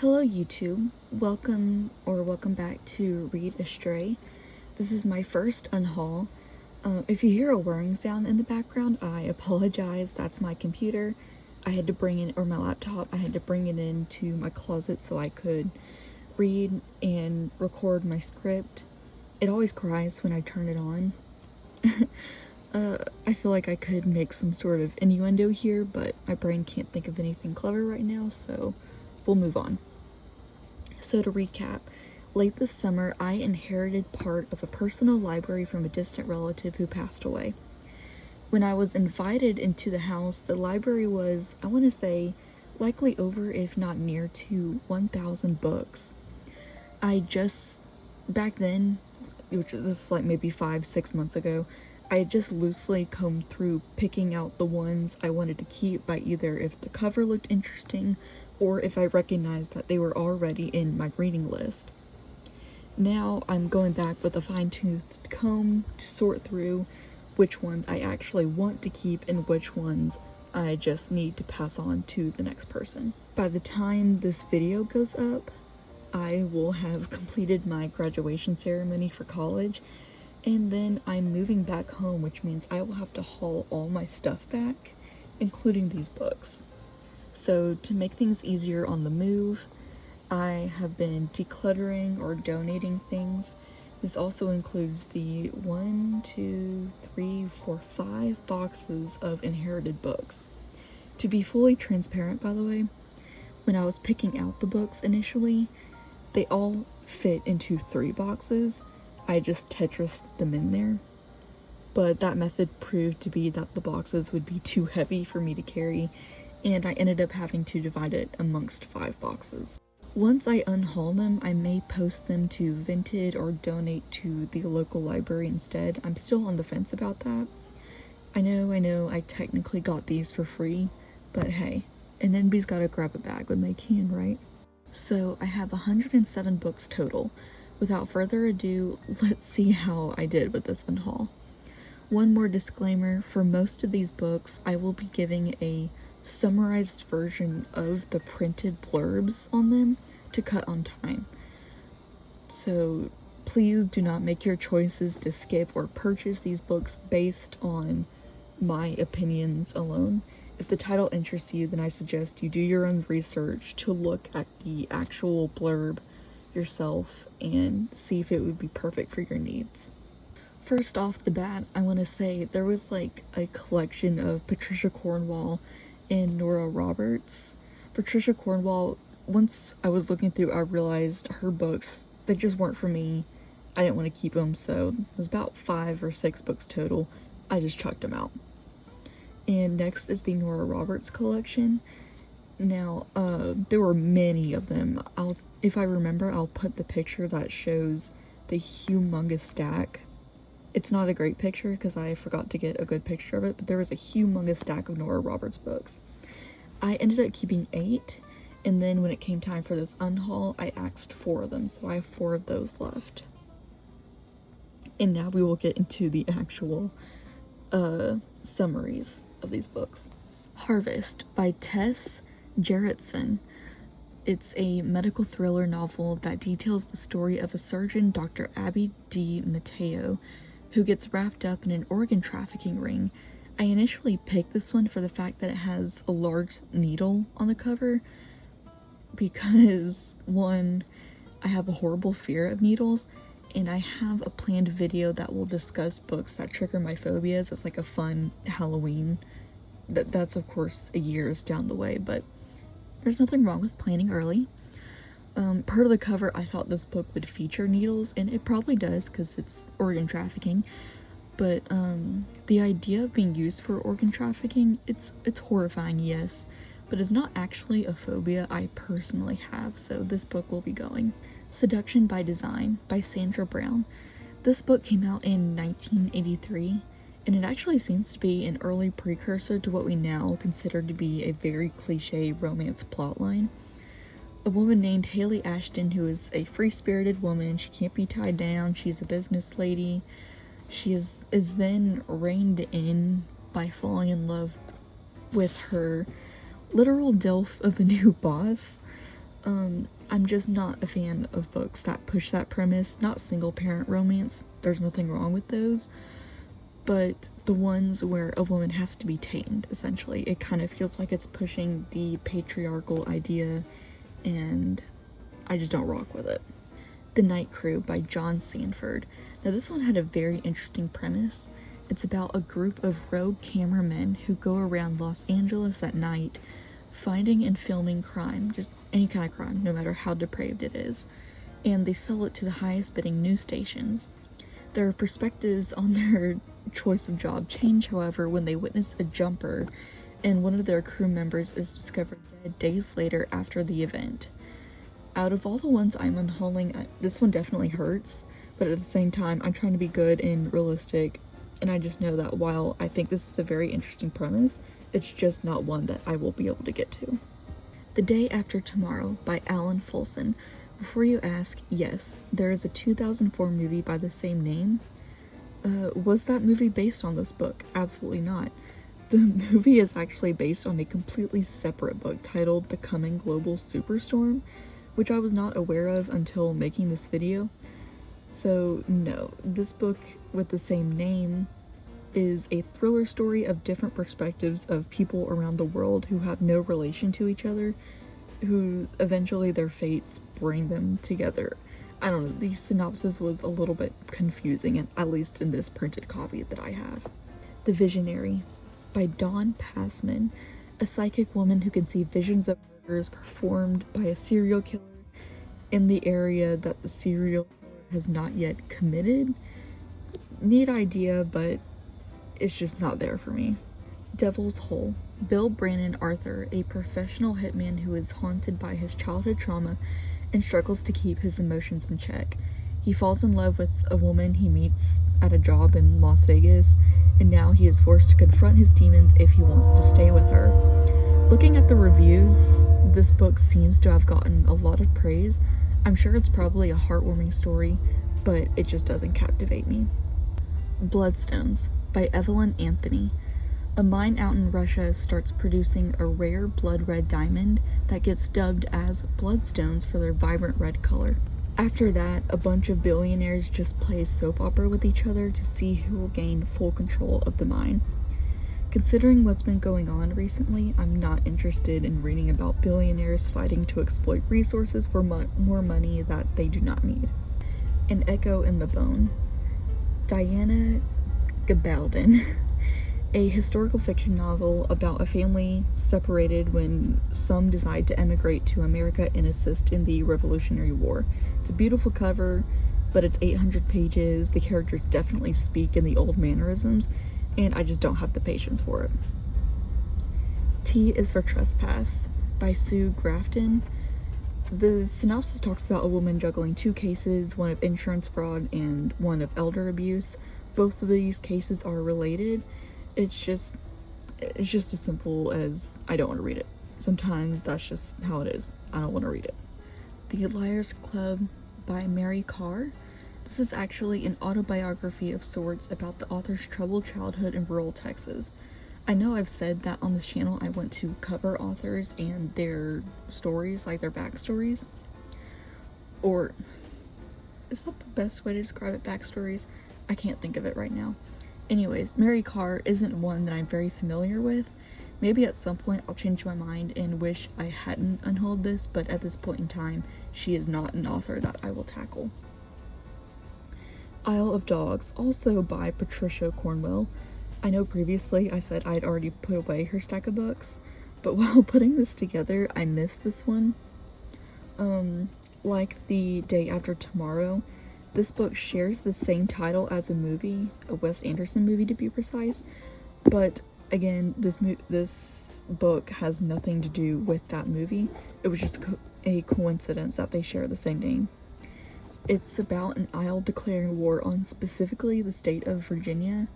Hello YouTube, welcome back to Read Astray. This is my first unhaul. If you hear a whirring sound in the background, I apologize. That's my computer. I had to bring in, or my laptop, I had to bring it into my closet so I could read and record my script. It always cries when I turn it on. I feel like I could make some sort of innuendo here, but my brain can't think of anything clever right now, so we'll move on. So to recap, late this summer, I inherited part of a personal library from a distant relative who passed away. When I was invited into the house, the library was, I want to say, likely over, if not near to 1,000 books. Back then, this was like maybe 5-6 months ago, I had just loosely combed through picking out the ones I wanted to keep by either if the cover looked interesting or if I recognized that they were already in my reading list. Now I'm going back with a fine-toothed comb to sort through which ones I actually want to keep and which ones I just need to pass on to the next person. By the time this video goes up, I will have completed my graduation ceremony for college, and then I'm moving back home, which means I will have to haul all my stuff back, including these books. So to make things easier on the move, I have been decluttering or donating things. This also includes the 5 boxes of inherited books. To be fully transparent, by the way, when I was picking out the books initially, they all fit into 3 boxes. I just Tetrised them in there. But that method proved to be that the boxes would be too heavy for me to carry, and I ended up having to divide it amongst 5 boxes. Once I unhaul them, I may post them to Vinted or donate to the local library instead. I'm still on the fence about that. I know, I technically got these for free, but hey, an NB's gotta grab a bag when they can, right? So I have 107 books total. Without further ado, let's see how I did with this unhaul. One more disclaimer, for most of these books, I will be giving a summarized version of the printed blurbs on them to cut on time. So please do not make your choices to skip or purchase these books based on my opinions alone. If the title interests you, then I suggest you do your own research to look at the actual blurb yourself and see if it would be perfect for your needs. First off the bat, I want to say there was like a collection of Patricia Cornwall and Nora Roberts. Patricia Cornwall, once I was looking through, I realized her books, they just weren't for me. I didn't want to keep them, so it was about 5 or 6 books total. I just chucked them out. And next is the Nora Roberts collection. Now, there were many of them. If I remember, I'll put the picture that shows the humongous stack. It's not a great picture because I forgot to get a good picture of it, but there was a humongous stack of Nora Roberts books. I ended up keeping 8, and then when it came time for this unhaul, I axed 4 of them, so I have 4 of those left. And now we will get into the actual summaries of these books. Harvest by Tess Gerritsen. It's a medical thriller novel that details the story of a surgeon, Dr. Abby D. Mateo, who gets wrapped up in an organ trafficking ring. I initially picked this one for the fact that it has a large needle on the cover because, one, I have a horrible fear of needles, and I have a planned video that will discuss books that trigger my phobias. It's like a fun Halloween. That's of course a years down the way, but there's nothing wrong with planning early. Per the cover, I thought this book would feature needles, and it probably does because it's organ trafficking. But the idea of being used for organ trafficking, it's horrifying, yes, but it's not actually a phobia I personally have, so this book will be going. Seduction by Design by Sandra Brown. This book came out in 1983, and it actually seems to be an early precursor to what we now consider to be a very cliche romance plotline. A woman named Haley Ashton, who is a free-spirited woman, she can't be tied down, she's a business lady. She is then reined in by falling in love with her literal DILF of a new boss. I'm just not a fan of books that push that premise. Not single parent romance, there's nothing wrong with those, but the ones where a woman has to be tamed, essentially. It kind of feels like it's pushing the patriarchal idea, and I just don't rock with it. The Night Crew by John Sanford. Now this one had a very interesting premise. It's about a group of rogue cameramen who go around Los Angeles at night finding and filming crime, just any kind of crime, no matter how depraved it is, and they sell it to the highest bidding news stations. Their perspectives on their choice of job change, however, when they witness a jumper and one of their crew members is discovered dead days later after the event. Out of all the ones I'm unhauling, this one definitely hurts, but at the same time, I'm trying to be good and realistic, and I just know that while I think this is a very interesting premise, it's just not one that I will be able to get to. The Day After Tomorrow by Alan Folsom. Before you ask, yes, there is a 2004 movie by the same name. Was that movie based on this book? Absolutely not. The movie is actually based on a completely separate book titled The Coming Global Superstorm, which I was not aware of until making this video. So no, this book with the same name is a thriller story of different perspectives of people around the world who have no relation to each other, who eventually their fates bring them together. I don't know, the synopsis was a little bit confusing, at least in this printed copy that I have. The Visionary by Dawn Passman, a psychic woman who can see visions of murders performed by a serial killer in the area that the serial killer has not yet committed. Neat idea, but it's just not there for me. Devil's Hole. Bill Brannon Arthur, a professional hitman who is haunted by his childhood trauma and struggles to keep his emotions in check. He falls in love with a woman he meets at a job in Las Vegas, and now he is forced to confront his demons if he wants to stay with her. Looking at the reviews, this book seems to have gotten a lot of praise. I'm sure it's probably a heartwarming story, but it just doesn't captivate me. Bloodstones by Evelyn Anthony. A mine out in Russia starts producing a rare blood red diamond that gets dubbed as bloodstones for their vibrant red color. After that, a bunch of billionaires just play soap opera with each other to see who will gain full control of the mine. Considering what's been going on recently, I'm not interested in reading about billionaires fighting to exploit resources for more money that they do not need. An Echo in the Bone. Diana Gabaldon. A historical fiction novel about a family separated when some decide to emigrate to America and assist in the Revolutionary War. It's a beautiful cover, but it's 800 pages. The characters definitely speak in the old mannerisms, and I just don't have the patience for it. T is for Trespass by Sue Grafton. The synopsis talks about a woman juggling two cases, one of insurance fraud and one of elder abuse. Both of these cases are related. It's just as simple as I don't want to read it. Sometimes that's just how it is. I don't want to read it. The Liars Club by Mary Carr. This is actually an autobiography of sorts about the author's troubled childhood in rural Texas. I know I've said that on this channel I want to cover authors and their stories, like their backstories. Or, is that the best way to describe it, backstories? I can't think of it right now. Anyways, Mary Carr isn't one that I'm very familiar with. Maybe at some point I'll change my mind and wish I hadn't unhauled this, but at this point in time, she is not an author that I will tackle. Isle of Dogs, also by Patricia Cornwell. I know previously I said I'd already put away her stack of books, but while putting this together, I missed this one. Like The Day After Tomorrow, this book shares the same title as a movie, a Wes Anderson movie to be precise, but again, this book has nothing to do with that movie. It was just a coincidence that they share the same name. It's about an isle declaring war on specifically the state of Virginia.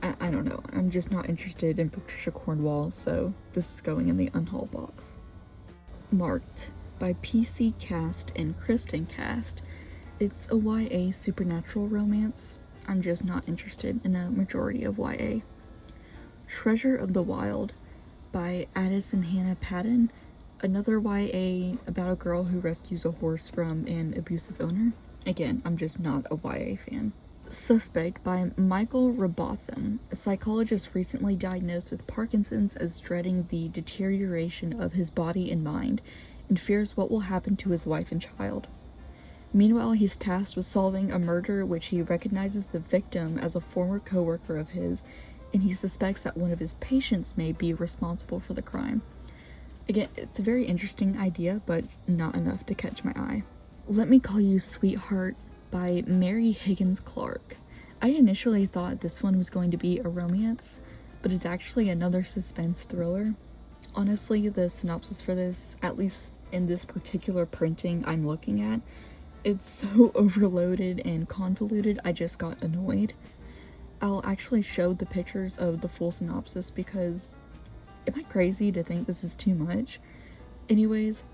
I don't know, I'm just not interested in Patricia Cornwell, so this is going in the Unhaul box. Marked by PC Cast and Kristen Cast. It's a YA supernatural romance. I'm just not interested in a majority of YA. Treasure of the Wild by Addison Hannah Patton. Another YA about a girl who rescues a horse from an abusive owner. Again, I'm just not a YA fan. Suspect by Michael Robotham. A psychologist recently diagnosed with Parkinson's is dreading the deterioration of his body and mind and fears what will happen to his wife and child. Meanwhile, he's tasked with solving a murder which he recognizes the victim as a former co-worker of his, and he suspects that one of his patients may be responsible for the crime. Again, it's a very interesting idea, but not enough to catch my eye. Let Me Call You Sweetheart by Mary Higgins Clark. I initially thought this one was going to be a romance, but it's actually another suspense thriller. Honestly, the synopsis for this, at least in this particular printing I'm looking at, it's so overloaded and convoluted, I just got annoyed. I'll actually show the pictures of the full synopsis because am I crazy to think this is too much? Anyways,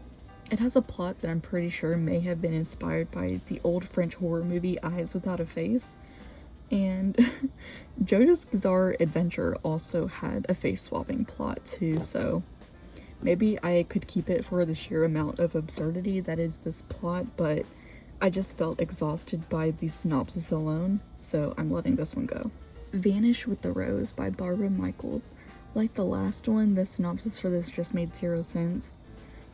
it has a plot that I'm pretty sure may have been inspired by the old French horror movie Eyes Without a Face. And JoJo's Bizarre Adventure also had a face swapping plot too, so maybe I could keep it for the sheer amount of absurdity that is this plot, but I just felt exhausted by the synopsis alone, so I'm letting this one go. Vanish with the Rose by Barbara Michaels. Like the last one, the synopsis for this just made zero sense.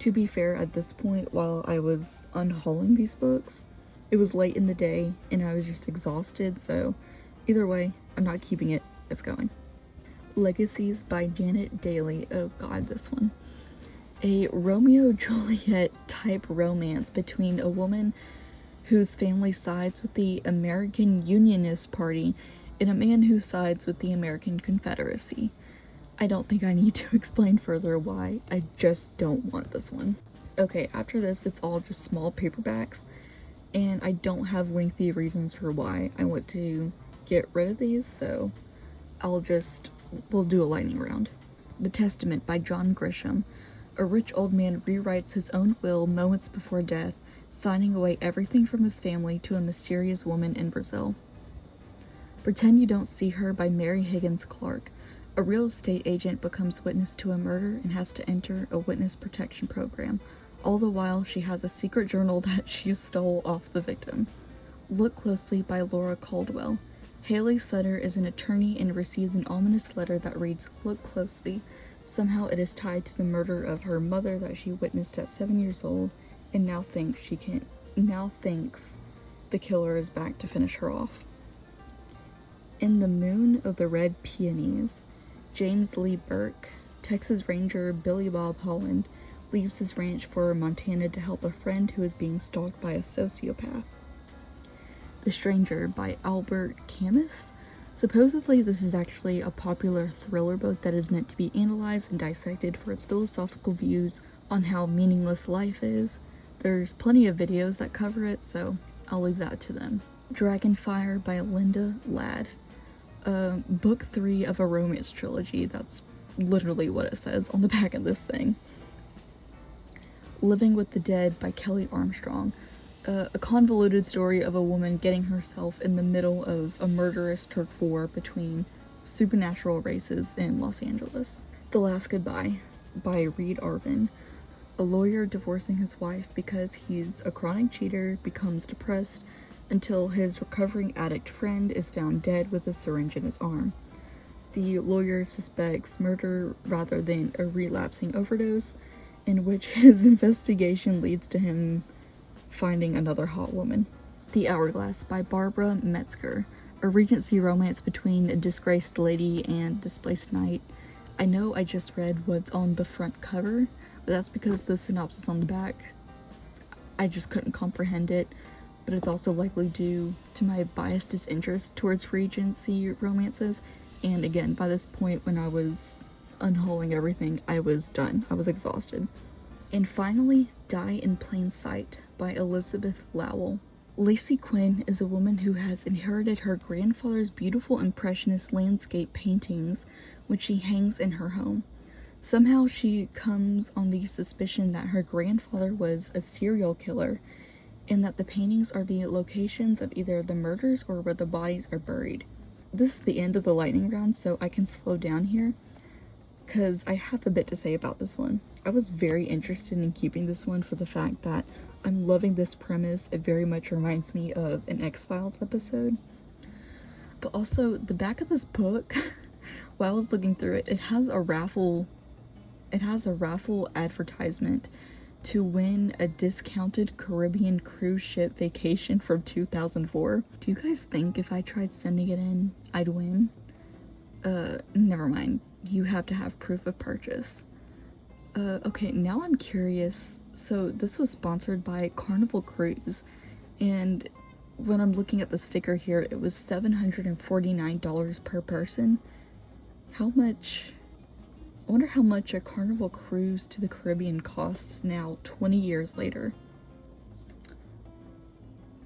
To be fair, at this point, while I was unhauling these books, it was late in the day and I was just exhausted, so either way, I'm not keeping it, it's going. Legacies by Janet Daly. Oh god, this one. A Romeo-Juliet type romance between a woman whose family sides with the American Unionist Party and a man who sides with the American Confederacy. I don't think I need to explain further why. I just don't want this one. Okay, after this, it's all just small paperbacks, and I don't have lengthy reasons for why I want to get rid of these, so we'll do a lightning round. The Testament by John Grisham. A rich old man rewrites his own will moments before death, signing away everything from his family to a mysterious woman in Brazil. Pretend You Don't See Her by Mary Higgins Clark. A real estate agent becomes witness to a murder and has to enter a witness protection program. All the while, she has a secret journal that she stole off the victim. Look Closely by Laura Caldwell. Haley Sutter is an attorney and receives an ominous letter that reads, "Look closely." Somehow it is tied to the murder of her mother that she witnessed at 7 years old, and now thinks the killer is back to finish her off. In the Moon of the Red Peonies. James Lee Burke, Texas Ranger Billy Bob Holland, leaves his ranch for Montana to help a friend who is being stalked by a sociopath. The Stranger by Albert Camus. Supposedly this is actually a popular thriller book that is meant to be analyzed and dissected for its philosophical views on how meaningless life is. There's plenty of videos that cover it, so I'll leave that to them. Dragonfire by Linda Ladd. Book 3 of a romance trilogy. That's literally what it says on the back of this thing. Living with the Dead by Kelly Armstrong. A convoluted story of a woman getting herself in the middle of a murderous turf war between supernatural races in Los Angeles. The Last Goodbye by Reed Arvin. A lawyer divorcing his wife because he's a chronic cheater becomes depressed until his recovering addict friend is found dead with a syringe in his arm. The lawyer suspects murder rather than a relapsing overdose, in which his investigation leads to him finding another hot woman. The Hourglass by Barbara Metzger. A Regency romance between a disgraced lady and displaced knight. I know I just read what's on the front cover, but that's because the synopsis on the back, I just couldn't comprehend it. But it's also likely due to my biased disinterest towards Regency romances, and again, by this point when I was unhauling everything, I was done. I was exhausted. And finally, Die in Plain Sight by Elizabeth Lowell. Lacey Quinn is a woman who has inherited her grandfather's beautiful impressionist landscape paintings, which she hangs in her home. Somehow she comes on the suspicion that her grandfather was a serial killer, and that the paintings are the locations of either the murders or where the bodies are buried. This is the end of the lightning round, so I can slow down here, because I have a bit to say about this one. I was very interested in keeping this one for the fact that I'm loving this premise. It very much reminds me of an X-Files episode. But also, the back of this book, while I was looking through it, it has a raffle advertisement to win a discounted Caribbean cruise ship vacation from 2004. Do you guys think if I tried sending it in, I'd win? Never mind. You have to have proof of purchase. Okay, now I'm curious. So this was sponsored by Carnival Cruise, and when I'm looking at the sticker here, it was $749 per person. How much? I wonder how much a Carnival cruise to the Caribbean costs now, 20 years later.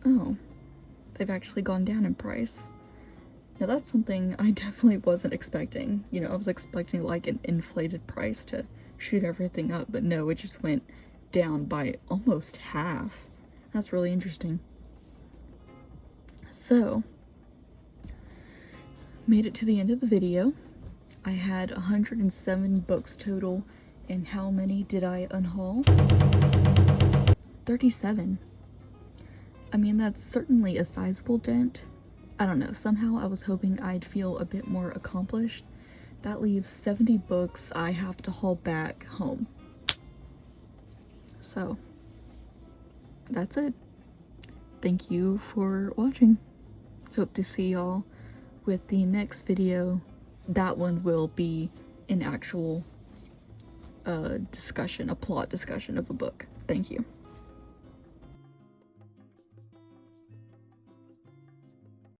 Oh, they've actually gone down in price. Now that's something I definitely wasn't expecting. You know, I was expecting like an inflated price to shoot everything up, but no, it just went down by almost half. That's really interesting. So, made it to the end of the video. I had 107 books total, and how many did I unhaul? 37. I mean, that's certainly a sizable dent. I don't know, somehow I was hoping I'd feel a bit more accomplished. That leaves 70 books I have to haul back home. So, that's it. Thank you for watching. Hope to see y'all with the next video. That one will be an actual discussion, a plot discussion of a book. Thank you.